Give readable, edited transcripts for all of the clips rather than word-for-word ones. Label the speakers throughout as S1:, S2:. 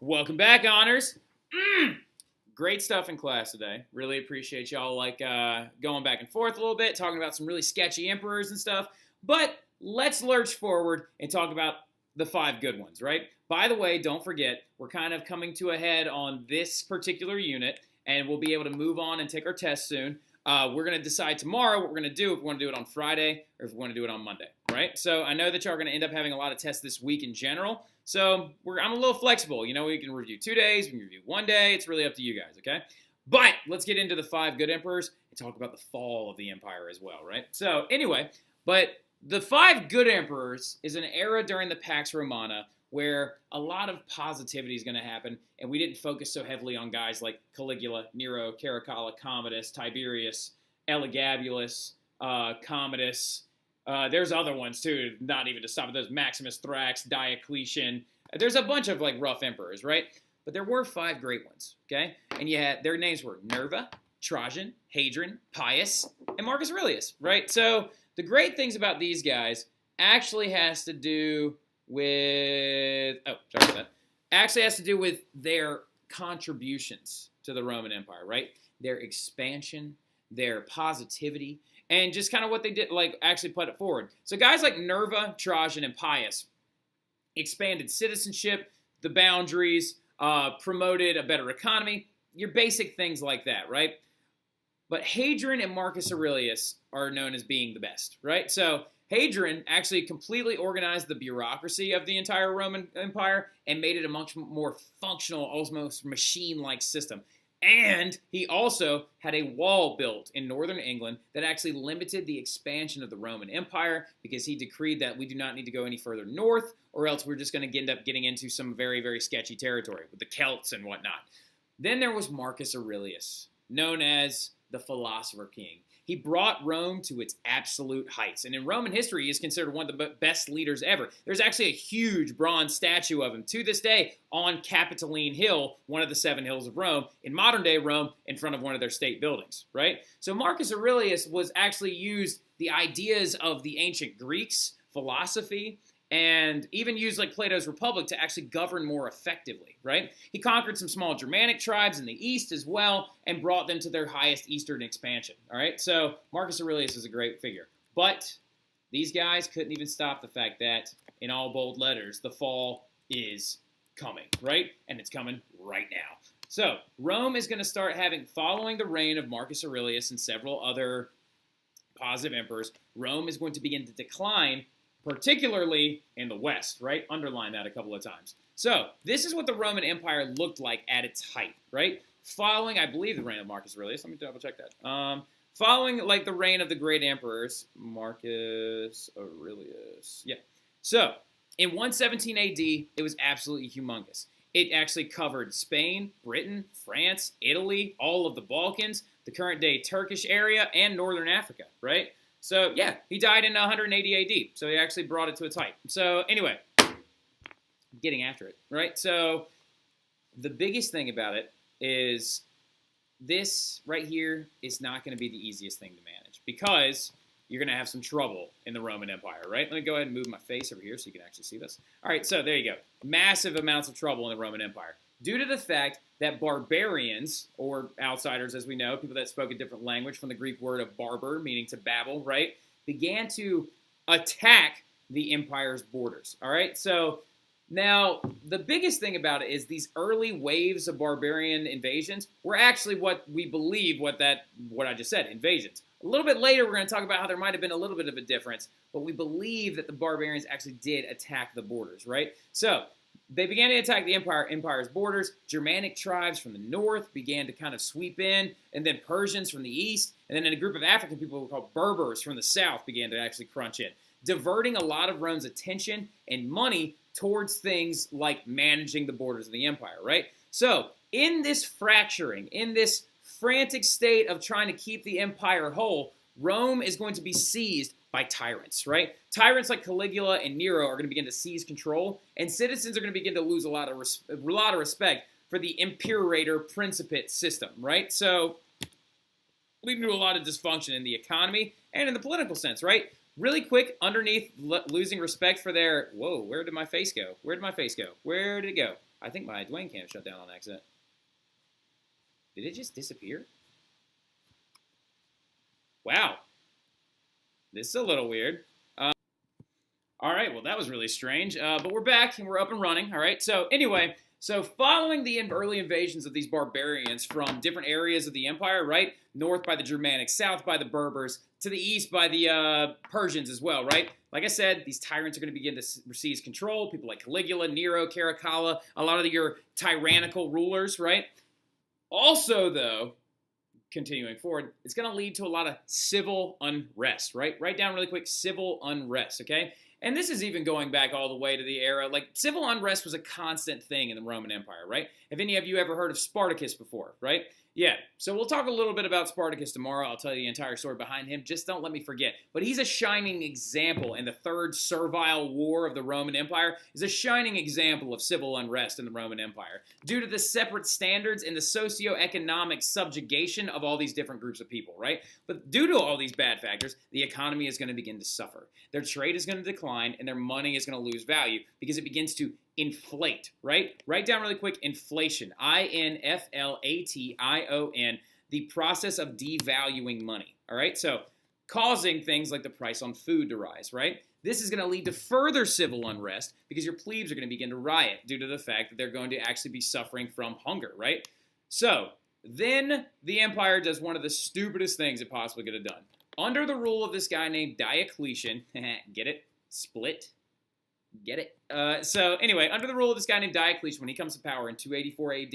S1: Welcome back, honors. Great stuff in class today. Really appreciate y'all going back and forth a little bit, talking about some really sketchy emperors and stuff. But let's lurch forward and talk about the 5 good ones, right? By the way, don't forget, we're kind of coming to a head on this particular unit, and we'll be able to move on and take our test soon. We're going to decide tomorrow what we're going to do, if we want to do it on Friday or if we want to do it on Monday, right? So I know that y'all are going to end up having a lot of tests this week in general. So I'm a little flexible. You know, we can review 2 days, we can review 1 day. It's really up to you guys, okay? But let's get into the 5 good emperors and talk about the fall of the empire as well, right? So anyway, but the 5 good emperors is an era during the Pax Romana where a lot of positivity is going to happen, and we didn't focus so heavily on guys like Caligula, Nero, Caracalla, Commodus, Tiberius, Elagabalus, Commodus. There's other ones too, not even to stop at those. Maximus, Thrax, Diocletian. There's a bunch of like rough emperors, right? But there were 5 great ones, okay? And their names were Nerva, Trajan, Hadrian, Pius, and Marcus Aurelius, right? So the great things about these guys actually has to do with their contributions to the Roman Empire, right? Their expansion, their positivity, and just kind of what they did, like actually put it forward. So guys like Nerva, Trajan, and Pius expanded citizenship, the boundaries, promoted a better economy, your basic things like that, right? But Hadrian and Marcus Aurelius are known as being the best, right? So Hadrian actually completely organized the bureaucracy of the entire Roman Empire and made it a much more functional, almost machine-like system. And he also had a wall built in northern England that actually limited the expansion of the Roman Empire because he decreed that we do not need to go any further north, or else we're just going to end up getting into some very, very sketchy territory with the Celts and whatnot. Then there was Marcus Aurelius, known as the Philosopher King. He brought Rome to its absolute heights. And in Roman history, he is considered one of the best leaders ever. There's actually a huge bronze statue of him to this day on Capitoline Hill, one of the 7 hills of Rome, in modern-day Rome, in front of one of their state buildings, right? So Marcus Aurelius was actually used the ideas of the ancient Greeks, philosophy, and even used like Plato's Republic to actually govern more effectively, right? He conquered some small Germanic tribes in the east as well and brought them to their highest eastern expansion, all right? So Marcus Aurelius is a great figure. But these guys couldn't even stop the fact that, in all bold letters, the fall is coming, right? And it's coming right now. So Rome is going to start following the reign of Marcus Aurelius and several other positive emperors, Rome is going to begin to decline, particularly in the West, right? Underline that a couple of times. So this is what the Roman Empire looked like at its height, right? Following, I believe, the reign of Marcus Aurelius. Let me double check that. Following, like, the reign of the great emperors, Marcus Aurelius. Yeah. So in 117 AD, it was absolutely humongous. It actually covered Spain, Britain, France, Italy, all of the Balkans, the current-day Turkish area, and northern Africa, right? So, yeah, he died in 180 AD, so he actually brought it to its height. So, anyway, getting after it, right? So, the biggest thing about it is this right here is not going to be the easiest thing to manage because you're going to have some trouble in the Roman Empire, right? Let me go ahead and move my face over here so you can actually see this. All right, so there you go. Massive amounts of trouble in the Roman Empire due to the fact that barbarians, or outsiders as we know, people that spoke a different language from the Greek word of barbar, meaning to babble, right, began to attack the empire's borders, all right? So now the biggest thing about it is these early waves of barbarian invasions were actually what we believe, what I just said, invasions. A little bit later, we're going to talk about how there might have been a little bit of a difference, but we believe that the barbarians actually did attack the borders, right? So they began to attack the empire's borders. Germanic tribes from the north began to kind of sweep in, and then Persians from the east, and then a group of African people called Berbers from the south began to actually crunch in, diverting a lot of Rome's attention and money towards things like managing the borders of the empire, right? So in this fracturing, in this frantic state of trying to keep the empire whole, Rome is going to be seized by tyrants, right? Tyrants like Caligula and Nero are going to begin to seize control, and citizens are going to begin to lose a lot of respect for the imperator principate system, right? So leading to a lot of dysfunction in the economy and in the political sense, right? really quick, underneath losing respect for their, whoa, where did my face go? Where did my face go? Where did it go? I think my Dwayne cam shut down on accident. Did it just disappear? Wow. This is a little weird. All right, well, that was really strange. But we're back, and we're up and running, all right? So anyway, following the early invasions of these barbarians from different areas of the empire, right? North by the Germanics, south by the Berbers, to the east by the Persians as well, right? Like I said, these tyrants are going to begin to seize control. People like Caligula, Nero, Caracalla, a lot of your tyrannical rulers, right? Also, though, continuing forward, it's going to lead to a lot of civil unrest, right? Write down really quick, civil unrest, okay? And this is even going back all the way to the era, like civil unrest was a constant thing in the Roman Empire, right? Have any of you ever heard of Spartacus before, right? Yeah, so we'll talk a little bit about Spartacus tomorrow. I'll tell you the entire story behind him. Just don't let me forget. But he's a shining example, and the Third Servile War of the Roman Empire is a shining example of civil unrest in the Roman Empire due to the separate standards and the socioeconomic subjugation of all these different groups of people, right? But due to all these bad factors, the economy is going to begin to suffer. Their trade is going to decline, and their money is going to lose value because it begins to inflate, right? Write down really quick, inflation, I-N-F-L-A-T-I-O-N, the process of devaluing money, all right? So causing things like the price on food to rise, right? This is going to lead to further civil unrest because your plebes are going to begin to riot due to the fact that they're going to actually be suffering from hunger, right? So then the empire does one of the stupidest things it possibly could have done. Under the rule of this guy named Diocletian, get it? Split? Get it? So anyway, under the rule of this guy named Diocletian, when he comes to power in 284 AD,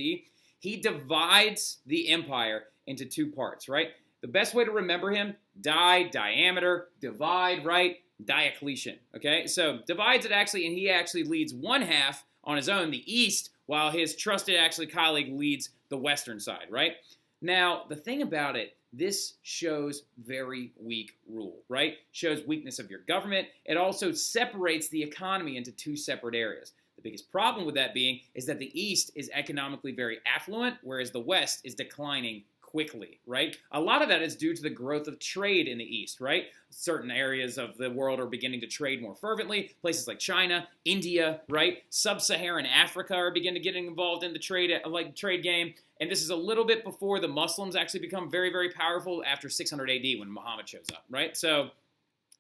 S1: he divides the empire into two parts, right? The best way to remember him, diameter, divide, right? Diocletian, okay? So divides it actually, and he actually leads one half on his own, the east, while his trusted actually colleague leads the western side, right? Now, the thing about it, this shows very weak rule, right? Shows weakness of your government. It also separates the economy into two separate areas. The biggest problem with that being is that the East is economically very affluent, whereas the West is declining quickly, right? A lot of that is due to the growth of trade in the East, right? Certain areas of the world are beginning to trade more fervently. Places like China, India, right? Sub-Saharan Africa are beginning to get involved in the trade game. And this is a little bit before the Muslims actually become very, very powerful after 600 AD when Muhammad shows up, right? So,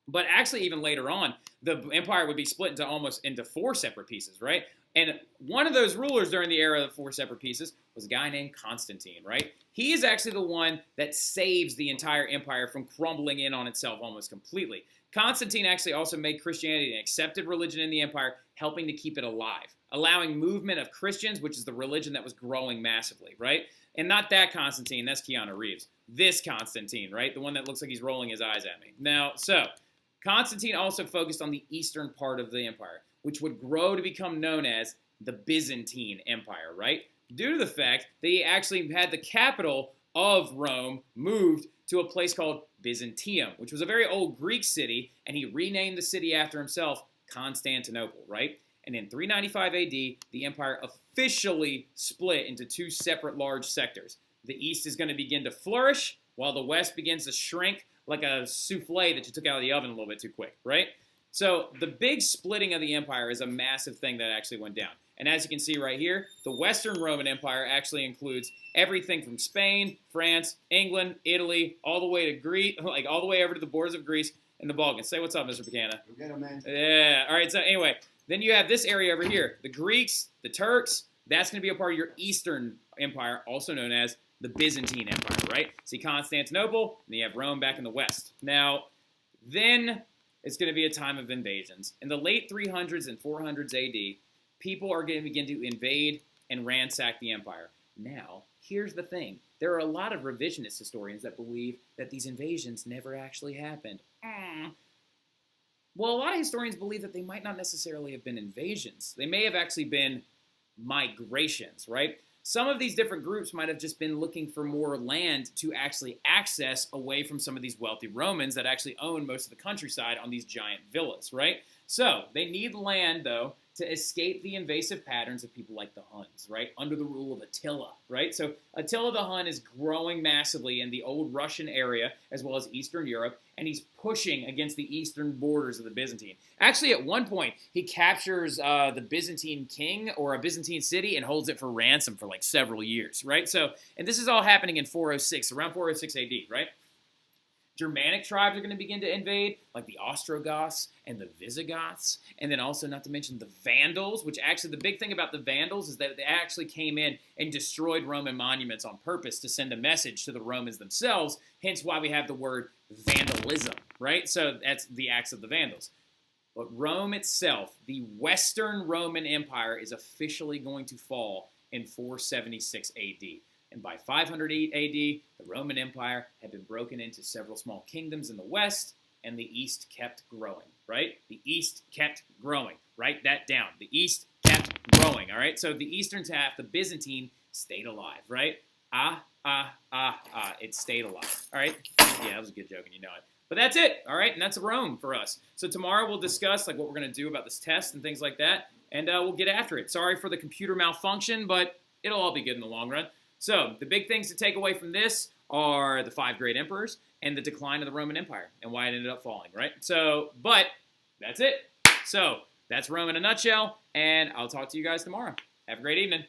S1: but actually even later on, the empire would be split into four separate pieces, right? And one of those rulers during the era of the four separate pieces was a guy named Constantine, right? He is actually the one that saves the entire empire from crumbling in on itself almost completely. Constantine actually also made Christianity an accepted religion in the empire, helping to keep it alive, allowing movement of Christians, which is the religion that was growing massively, right? And not that Constantine, that's Keanu Reeves. This Constantine, right? The one that looks like he's rolling his eyes at me. Now, so Constantine also focused on the eastern part of the empire, which would grow to become known as the Byzantine Empire, right? Due to the fact that he actually had the capital of Rome moved to a place called Byzantium, which was a very old Greek city, and he renamed the city after himself, Constantinople, right? And in 395 AD, the empire officially split into two separate large sectors. The east is going to begin to flourish, while the west begins to shrink like a souffle that you took out of the oven a little bit too quick, right? So the big splitting of the empire is a massive thing that actually went down. And as you can see right here, the Western Roman Empire actually includes everything from Spain, France, England, Italy, all the way to Greece, like all the way over to the borders of Greece and the Balkans. Say what's up, Mr. Buchanan.
S2: Good, man.
S1: Yeah. All right. So anyway, then you have this area over here, the Greeks, the Turks. That's going to be a part of your Eastern Empire, also known as the Byzantine Empire, right? See Constantinople, and you have Rome back in the west. Now, then it's going to be a time of invasions. In the late 300s and 400s AD, people are going to begin to invade and ransack the empire. Now, here's the thing. There are a lot of revisionist historians that believe that these invasions never actually happened. Well, a lot of historians believe that they might not necessarily have been invasions. They may have actually been migrations, right? Some of these different groups might have just been looking for more land to actually access away from some of these wealthy Romans that actually own most of the countryside on these giant villas, right? So they need land, though, to escape the invasive patterns of people like the Huns, right, under the rule of Attila, right? So Attila the Hun is growing massively in the old Russian area as well as Eastern Europe, and he's pushing against the eastern borders of the Byzantine. Actually, at one point, he captures the Byzantine king or a Byzantine city and holds it for ransom for like several years, right? So, and this is all happening in 406, around 406 AD, right? Germanic tribes are going to begin to invade, like the Ostrogoths and the Visigoths, and then also not to mention the Vandals, which actually the big thing about the Vandals is that they actually came in and destroyed Roman monuments on purpose to send a message to the Romans themselves, hence why we have the word vandalism, right? So that's the acts of the Vandals. But Rome itself, the Western Roman Empire, is officially going to fall in 476 AD. And by 508 AD, the Roman Empire had been broken into several small kingdoms in the west, and the east kept growing, right? The east kept growing. Write that down. The east kept growing, all right? So the eastern half, the Byzantine, stayed alive, right? It stayed alive, all right? Yeah, that was a good joke, and you know it. But that's it, all right? And that's Rome for us. So tomorrow we'll discuss like what we're going to do about this test and things like that, and we'll get after it. Sorry for the computer malfunction, but it'll all be good in the long run. So the big things to take away from this are the 5 great emperors and the decline of the Roman Empire and why it ended up falling, right? So, but that's it. So that's Rome in a nutshell, and I'll talk to you guys tomorrow. Have a great evening.